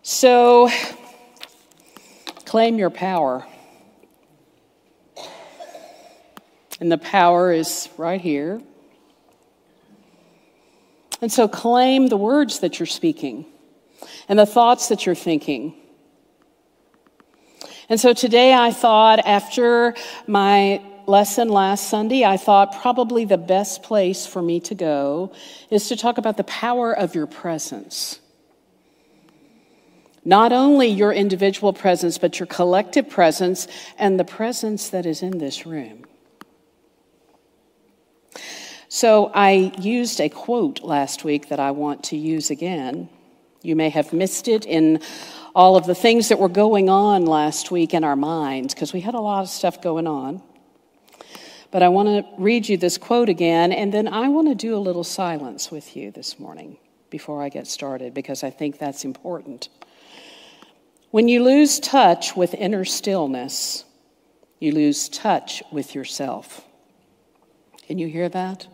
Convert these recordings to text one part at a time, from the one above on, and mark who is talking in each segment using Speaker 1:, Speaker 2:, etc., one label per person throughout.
Speaker 1: So, claim your power. And the power is right here. And so claim the words that you're speaking and the thoughts that you're thinking. And so today I thought, after my lesson last Sunday, I thought probably the best place for me to go is to talk about the power of your presence. Not only your individual presence, but your collective presence and the presence that is in this room. So I used a quote last week that I want to use again. You may have missed it in all of the things that were going on last week in our minds, because we had a lot of stuff going on. But I want to read you this quote again, and then I want to do a little silence with you this morning before I get started, because I think that's important. When you lose touch with inner stillness, you lose touch with yourself. Can you hear that?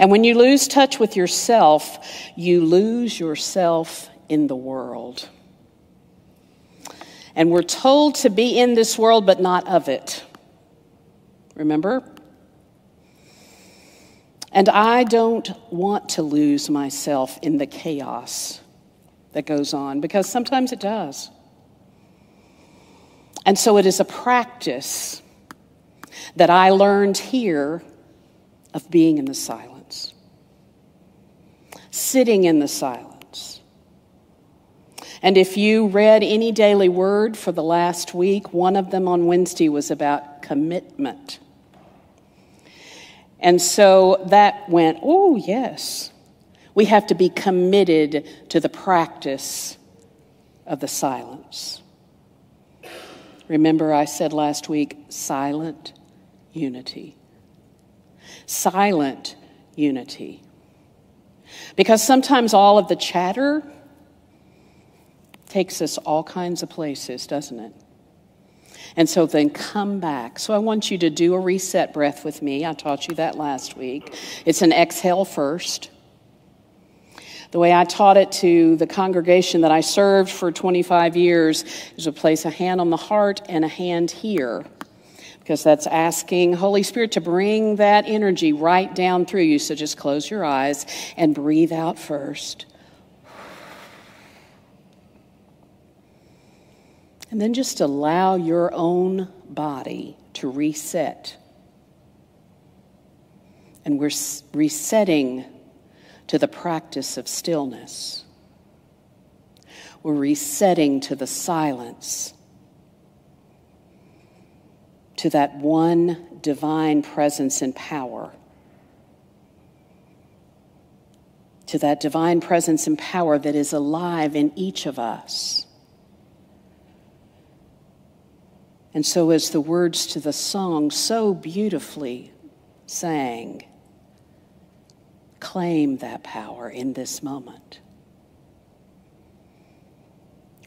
Speaker 1: And when you lose touch with yourself, you lose yourself in the world. And we're told to be in this world, but not of it. Remember? And I don't want to lose myself in the chaos that goes on, because sometimes it does. And so it is a practice that I learned here of being in the silence, sitting in the silence. And if you read any daily word for the last week, one of them on Wednesday was about commitment. And so that went, oh yes, we have to be committed to the practice of the silence. Remember, I said last week, silent unity. Silent unity. Because sometimes all of the chatter takes us all kinds of places, doesn't it? And so then come back. So I want you to do a reset breath with me. I taught you that last week. It's an exhale first. The way I taught it to the congregation that I served for 25 years is to place a hand on the heart and a hand here, because that's asking Holy Spirit to bring that energy right down through you. So just close your eyes and breathe out first. And then just allow your own body to reset. And we're resetting to the practice of stillness. We're resetting to the silence, to that one divine presence and power, to that divine presence and power that is alive in each of us. And so as the words to the song so beautifully sang, claim that power in this moment.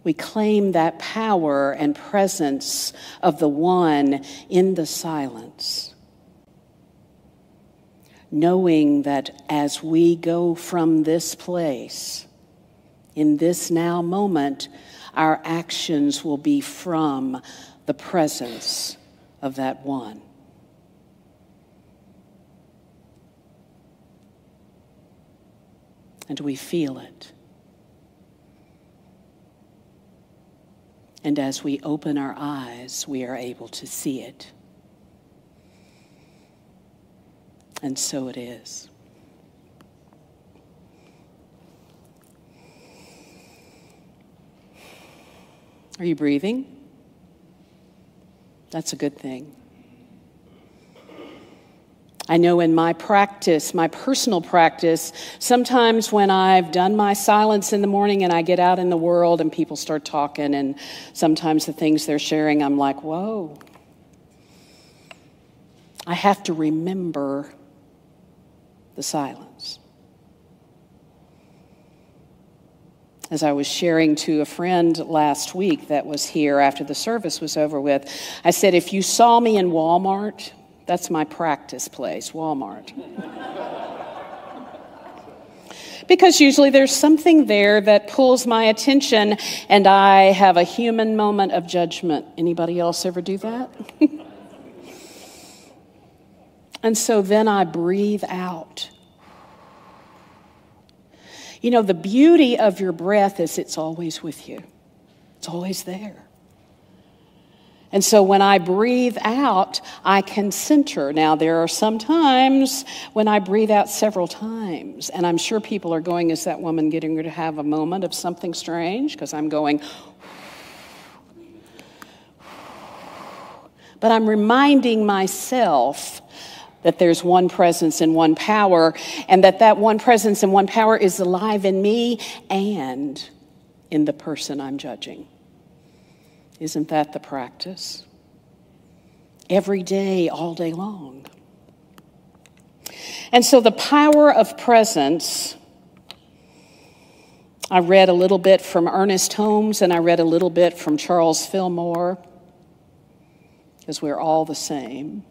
Speaker 1: We claim that power and presence of the one in the silence, knowing that as we go from this place, in this now moment, our actions will be from the presence of that one. And we feel it. And as we open our eyes, we are able to see it. And so it is. Are you breathing? That's a good thing. I know in my practice, my personal practice, sometimes when I've done my silence in the morning and I get out in the world and people start talking, and sometimes the things they're sharing, I'm like, whoa. I have to remember the silence. As I was sharing to a friend last week that was here after the service was over with, I said, if you saw me in Walmart, that's my practice place, Walmart. Because usually there's something there that pulls my attention and I have a human moment of judgment. Anybody else ever do that? And so then I breathe out. You know, the beauty of your breath is it's always with you. It's always there. And so when I breathe out, I can center. Now, there are some times when I breathe out several times, and I'm sure people are going, is that woman getting ready to have a moment of something strange? Because I'm going, but I'm reminding myself that there's one presence and one power, and that one presence and one power is alive in me and in the person I'm judging. Isn't that the practice? Every day, all day long. And so the power of presence, I read a little bit from Ernest Holmes and I read a little bit from Charles Fillmore, because we're all the same.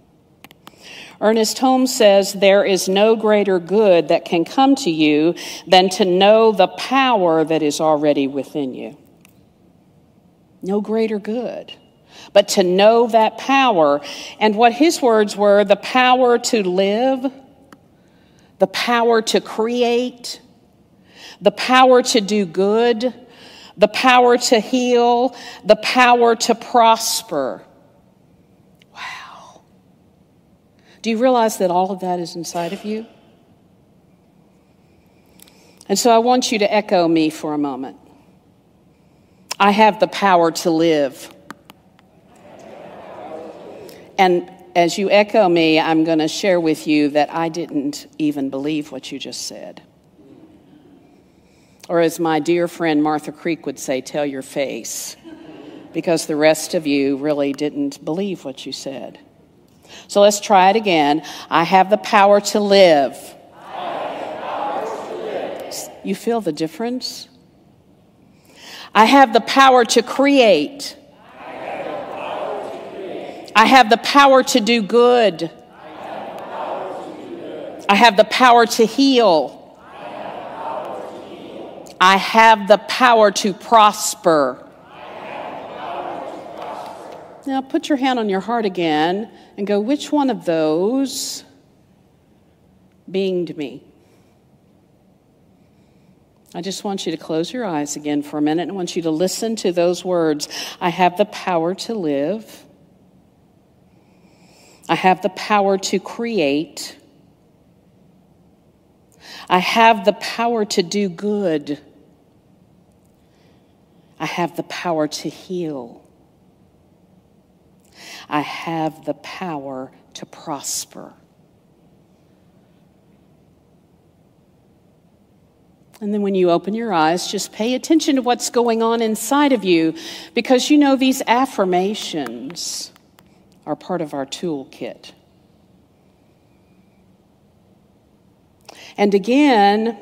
Speaker 1: Ernest Holmes says, there is no greater good that can come to you than to know the power that is already within you. No greater good, but to know that power. And what his words were, the power to live, the power to create, the power to do good, the power to heal, the power to prosper. Wow. Do you realize that all of that is inside of you? And so I want you to echo me for a moment. I have the power to live. And as you echo me, I'm going to share with you that I didn't even believe what you just said. Or as my dear friend Martha Creek would say, tell your face. Because the rest of you really didn't believe what you said. So let's try it again. I have the power to live. I have the power to live. You feel the difference? I have the power to create. I have the power to do good. I have the power to heal. I have the power to prosper. Now put your hand on your heart again and go, which one of those beinged me? I just want you to close your eyes again for a minute and I want you to listen to those words. I have the power to live. I have the power to create. I have the power to do good. I have the power to heal. I have the power to prosper. And then when you open your eyes, just pay attention to what's going on inside of you, because you know these affirmations are part of our toolkit. And again,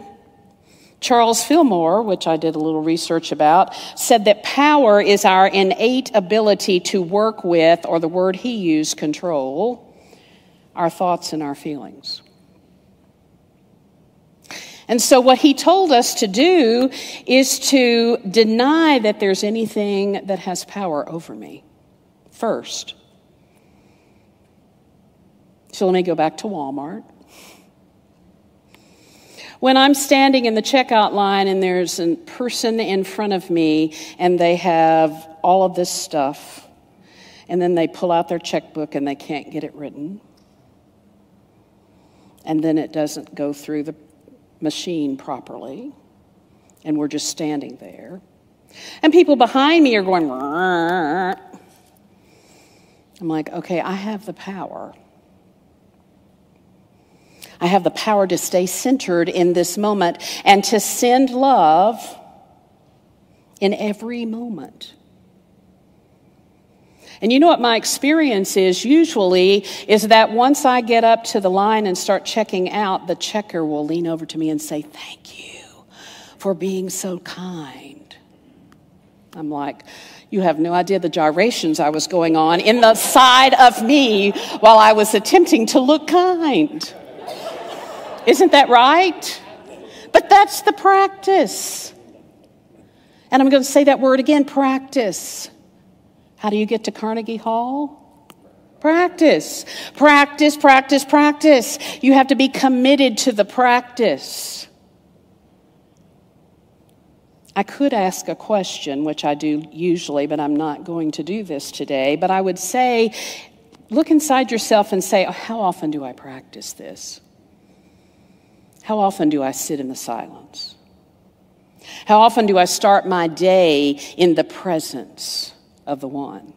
Speaker 1: Charles Fillmore, which I did a little research about, said that power is our innate ability to work with, or the word he used, control, our thoughts and our feelings. And so what he told us to do is to deny that there's anything that has power over me first. So let me go back to Walmart. When I'm standing in the checkout line and there's a person in front of me and they have all of this stuff, and then they pull out their checkbook and they can't get it written, and then it doesn't go through the machine properly, and we're just standing there. And people behind me are going, Rrr. I'm like, okay, I have the power. I have the power to stay centered in this moment and to send love in every moment. And you know what my experience is usually is that once I get up to the line and start checking out, the checker will lean over to me and say, thank you for being so kind. I'm like, you have no idea the gyrations I was going on in the side of me while I was attempting to look kind. Isn't that right? But that's the practice. And I'm going to say that word again, practice. How do you get to Carnegie Hall? Practice. Practice, practice, practice. You have to be committed to the practice. I could ask a question, which I do usually, but I'm not going to do this today. But I would say, look inside yourself and say, how often do I practice this? How often do I sit in the silence? How often do I start my day in the presence of the One?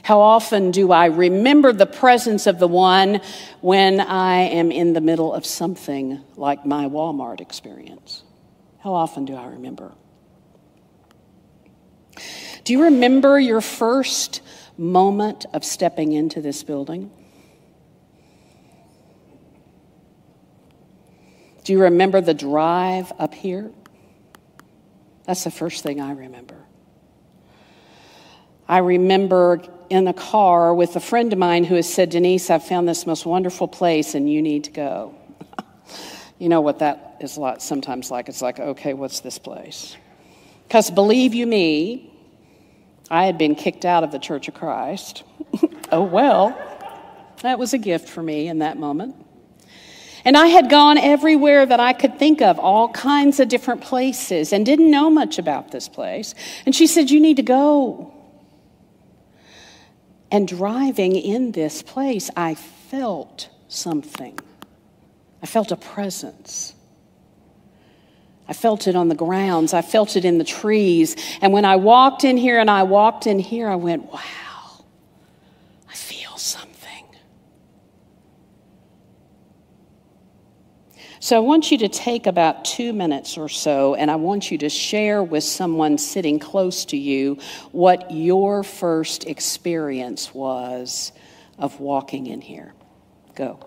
Speaker 1: How often do I remember the presence of the One when I am in the middle of something like my Walmart experience? How often do I remember? Do you remember your first moment of stepping into this building? Do you remember the drive up here? That's the first thing I remember. I remember in a car with a friend of mine who has said, Denise, I've found this most wonderful place and you need to go. You know what that is like, sometimes like. It's like, okay, what's this place? Because believe you me, I had been kicked out of the Church of Christ. Oh, well, that was a gift for me in that moment. And I had gone everywhere that I could think of, all kinds of different places, and didn't know much about this place. And she said, you need to go. And driving in this place, I felt something. I felt a presence. I felt it on the grounds. I felt it in the trees. And when I walked in here I went, wow, I feel something. So I want you to take about 2 minutes or so, and I want you to share with someone sitting close to you what your first experience was of walking in here. Go.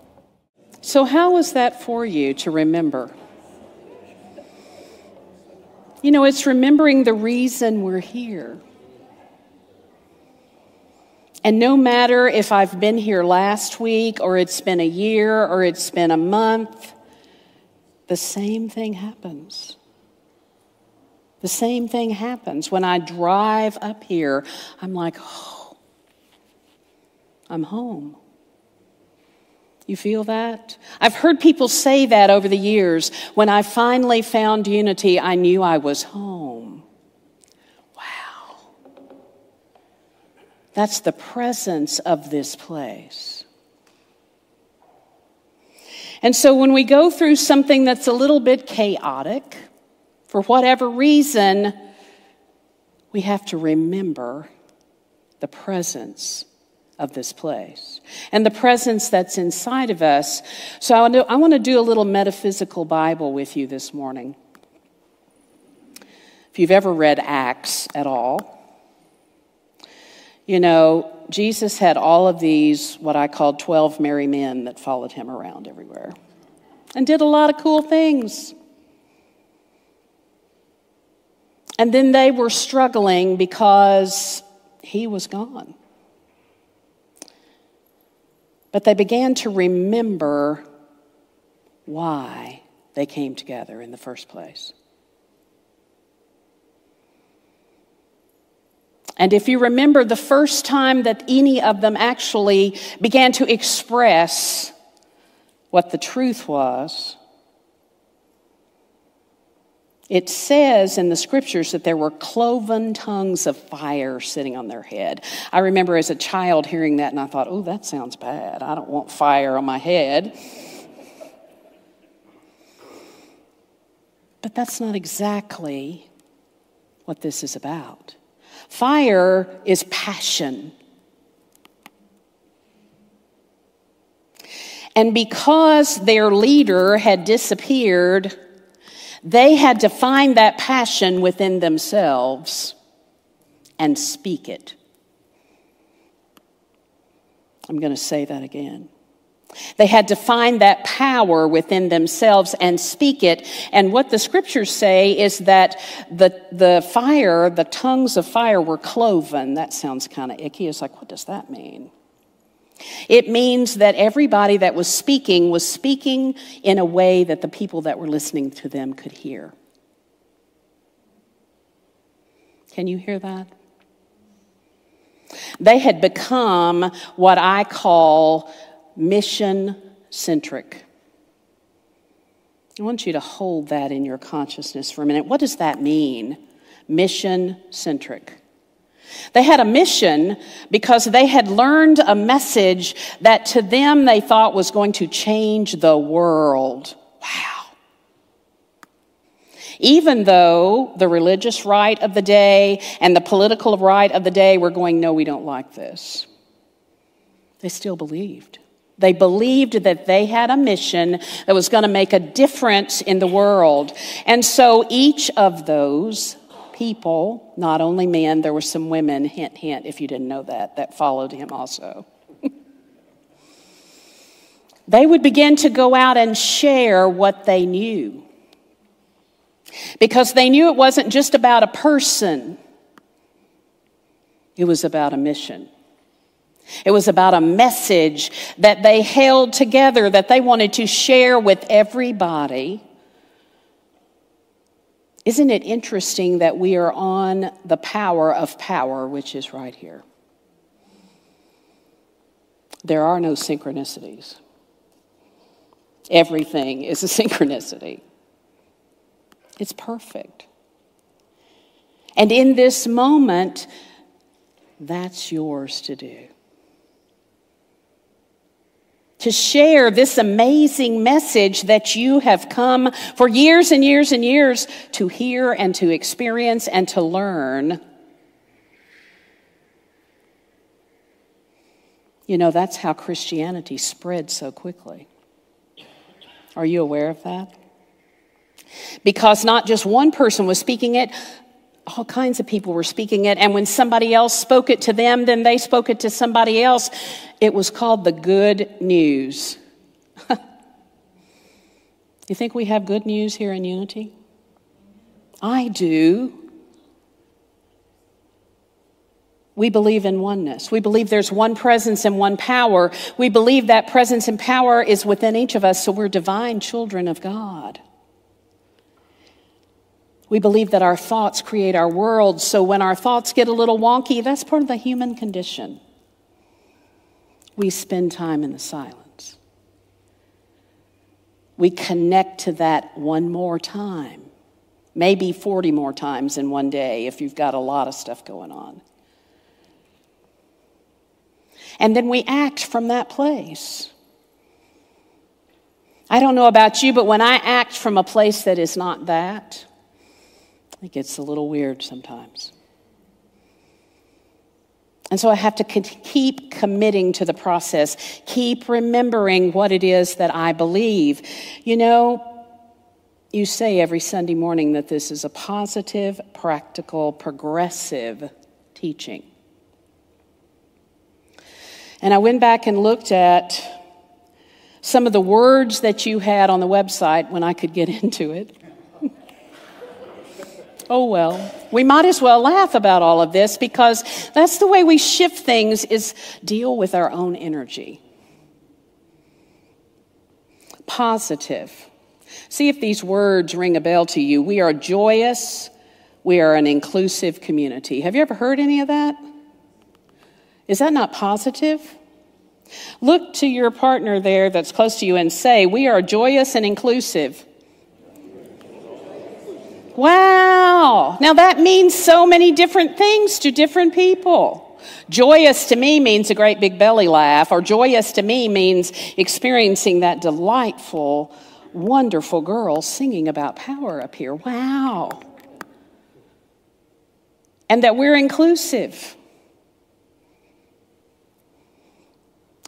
Speaker 1: So how was that for you to remember? You know, it's remembering the reason we're here. And no matter if I've been here last week, or it's been a year, or it's been a month, the same thing happens. The same thing happens. When I drive up here, I'm like, oh, I'm home. You feel that? I've heard people say that over the years. When I finally found unity, I knew I was home. Wow. That's the presence of this place. And so when we go through something that's a little bit chaotic, for whatever reason, we have to remember the presence of this place and the presence that's inside of us. So I want to do a little metaphysical Bible with you this morning. If you've ever read Acts at all, you know, Jesus had all of these, what I call 12 merry men that followed him around everywhere and did a lot of cool things. And then they were struggling because he was gone. But they began to remember why they came together in the first place. And if you remember the first time that any of them actually began to express what the truth was, it says in the scriptures that there were cloven tongues of fire sitting on their head. I remember as a child hearing that and I thought, oh, that sounds bad. I don't want fire on my head. But that's not exactly what this is about. Fire is passion. And because their leader had disappeared, they had to find that passion within themselves and speak it. I'm going to say that again. They had to find that power within themselves and speak it. And what the scriptures say is that the fire, the tongues of fire were cloven. That sounds kind of icky. It's like, what does that mean? It means that everybody that was speaking in a way that the people that were listening to them could hear. Can you hear that? They had become what I call mission-centric. I want you to hold that in your consciousness for a minute. What does that mean? Mission-centric. They had a mission because they had learned a message that to them they thought was going to change the world. Wow. Even though the religious right of the day and the political right of the day were going, no, we don't like this. They still believed. They believed that they had a mission that was going to make a difference in the world. And so each of those people, not only men, there were some women, hint, hint, if you didn't know that followed him also. They would begin to go out and share what they knew. Because they knew it wasn't just about a person. It was about a mission. It was about a message that they held together, that they wanted to share with everybody. Isn't it interesting that we are on the power of power, which is right here? There are no synchronicities. Everything is a synchronicity. It's perfect. And in this moment, that's yours to do. To share this amazing message that you have come for years and years and years to hear and to experience and to learn. You know, that's how Christianity spread so quickly. Are you aware of that? Because not just one person was speaking it, all kinds of people were speaking it. And when somebody else spoke it to them, then they spoke it to somebody else. It was called the good news. You think we have good news here in Unity? I do. We believe in oneness. We believe there's one presence and one power. We believe that presence and power is within each of us, so we're divine children of God. We believe that our thoughts create our world, so when our thoughts get a little wonky, that's part of the human condition. We spend time in the silence. We connect to that one more time, maybe 40 more times in one day if you've got a lot of stuff going on. And then we act from that place. I don't know about you, but when I act from a place that is not that, it gets a little weird sometimes. And so I have to keep committing to the process, keep remembering what it is that I believe. You know, you say every Sunday morning that this is a positive, practical, progressive teaching. And I went back and looked at some of the words that you had on the website when I could get into it. Oh, well, we might as well laugh about all of this because that's the way we shift things, is deal with our own energy. Positive. See if these words ring a bell to you. We are joyous. We are an inclusive community. Have you ever heard any of that? Is that not positive? Look to your partner there that's close to you and say, we are joyous and inclusive. Wow. Now that means so many different things to different people. Joyous to me means a great big belly laugh, or joyous to me means experiencing that delightful, wonderful girl singing about power up here. Wow. And that we're inclusive.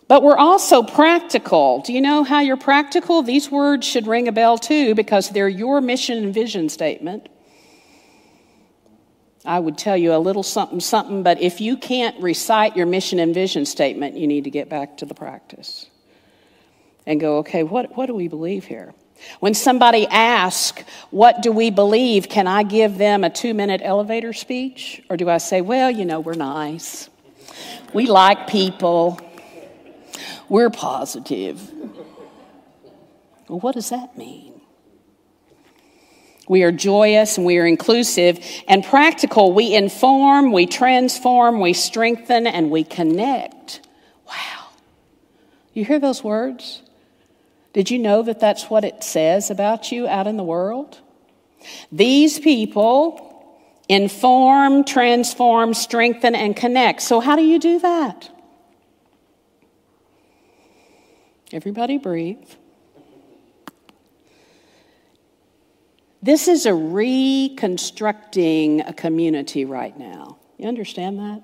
Speaker 1: But we're also practical. Do you know how you're practical? These words should ring a bell too, because they're your mission and vision statement. I would tell you a little something, something, but if you can't recite your mission and vision statement, you need to get back to the practice and go, okay, what do we believe here? When somebody asks, what do we believe, can I give them a 2-minute elevator speech? Or do I say, well, you know, we're nice. We like people. We're positive. Well, what does that mean? We are joyous and we are inclusive and practical. We inform, we transform, we strengthen, and we connect. Wow. You hear those words? Did you know that that's what it says about you out in the world? These people inform, transform, strengthen, and connect. So how do you do that? Everybody breathe. This is a reconstructing a community right now. You understand that?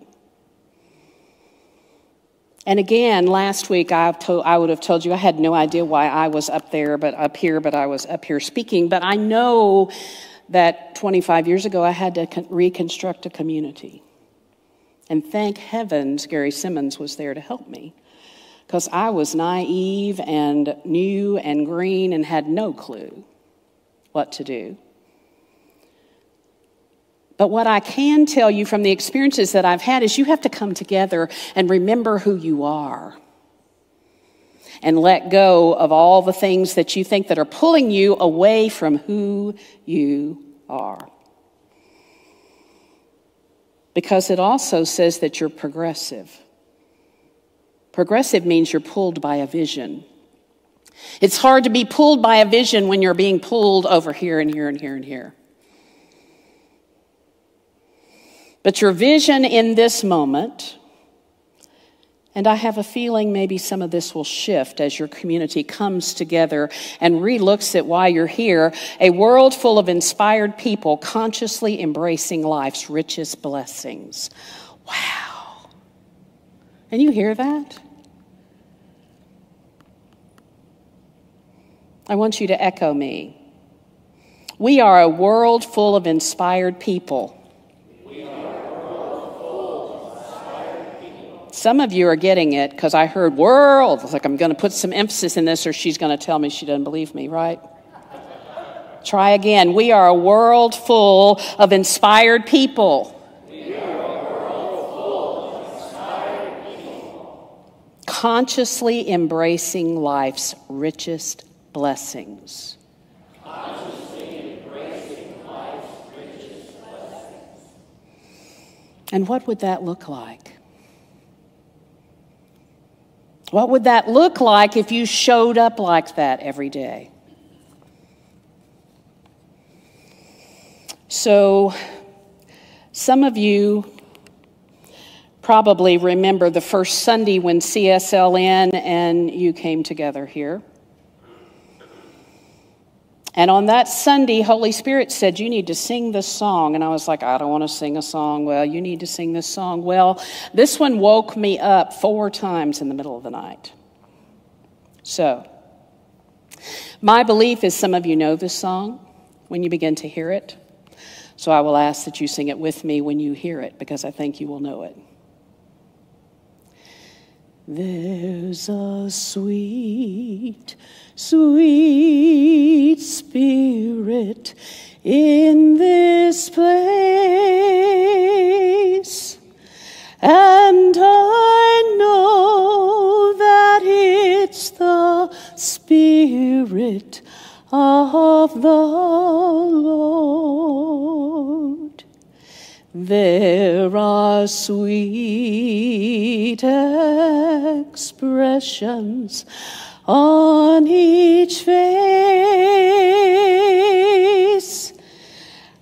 Speaker 1: And again, last week I would have told you I had no idea why I was up here, but I was up here speaking. But I know that 25 years ago I had to reconstruct a community. And thank heavens Gary Simmons was there to help me, because I was naive and new and green and had no clue what to do. But what I can tell you from the experiences that I've had is you have to come together and remember who you are and let go of all the things that you think that are pulling you away from who you are. Because it also says that you're progressive. Progressive means you're pulled by a vision. It's hard to be pulled by a vision when you're being pulled over here and here and here and here. But your vision in this moment, and I have a feeling maybe some of this will shift as your community comes together and relooks at why you're here, a world full of inspired people consciously embracing life's richest blessings. Wow. And you hear that? I want you to echo me. We are a world full of inspired people. Some of you are getting it because I heard world. It's like I'm going to put some emphasis in this or she's going to tell me she doesn't believe me, right? Try again. We are a world full of inspired people. We are a world full of inspired people. Consciously embracing life's richest blessings. Consciously embracing life's richest blessings. And what would that look like? What would that look like if you showed up like that every day? So, some of you probably remember the first Sunday when CSLN and you came together here. And on that Sunday, Holy Spirit said, you need to sing this song. And I was like, I don't want to sing a song. Well, you need to sing this song. Well, this one woke me up 4 times in the middle of the night. So, my belief is some of you know this song when you begin to hear it. So I will ask that you sing it with me when you hear it, because I think you will know it. There's a sweet, sweet spirit in this place, and I know that it's the Spirit of the Lord. There are sweet expressions on each face,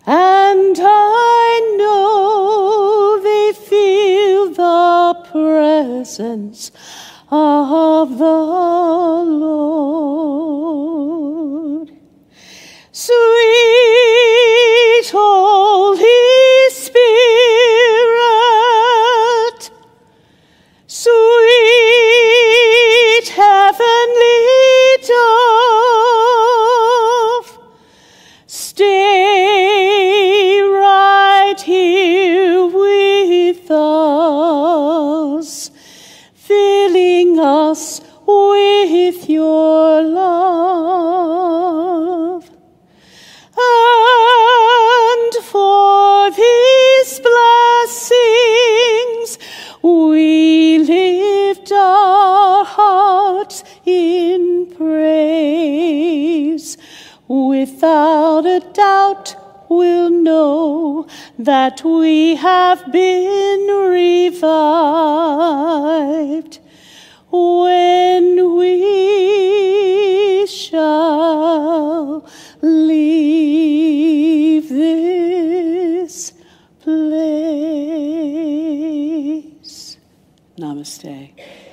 Speaker 1: and I know they feel the presence of the Lord. Sweet Holy Spirit, sweet heavenly dove, stay right here with us, filling us with your love. without a doubt we'll know that we have been revived when we shall leave this place. Namaste.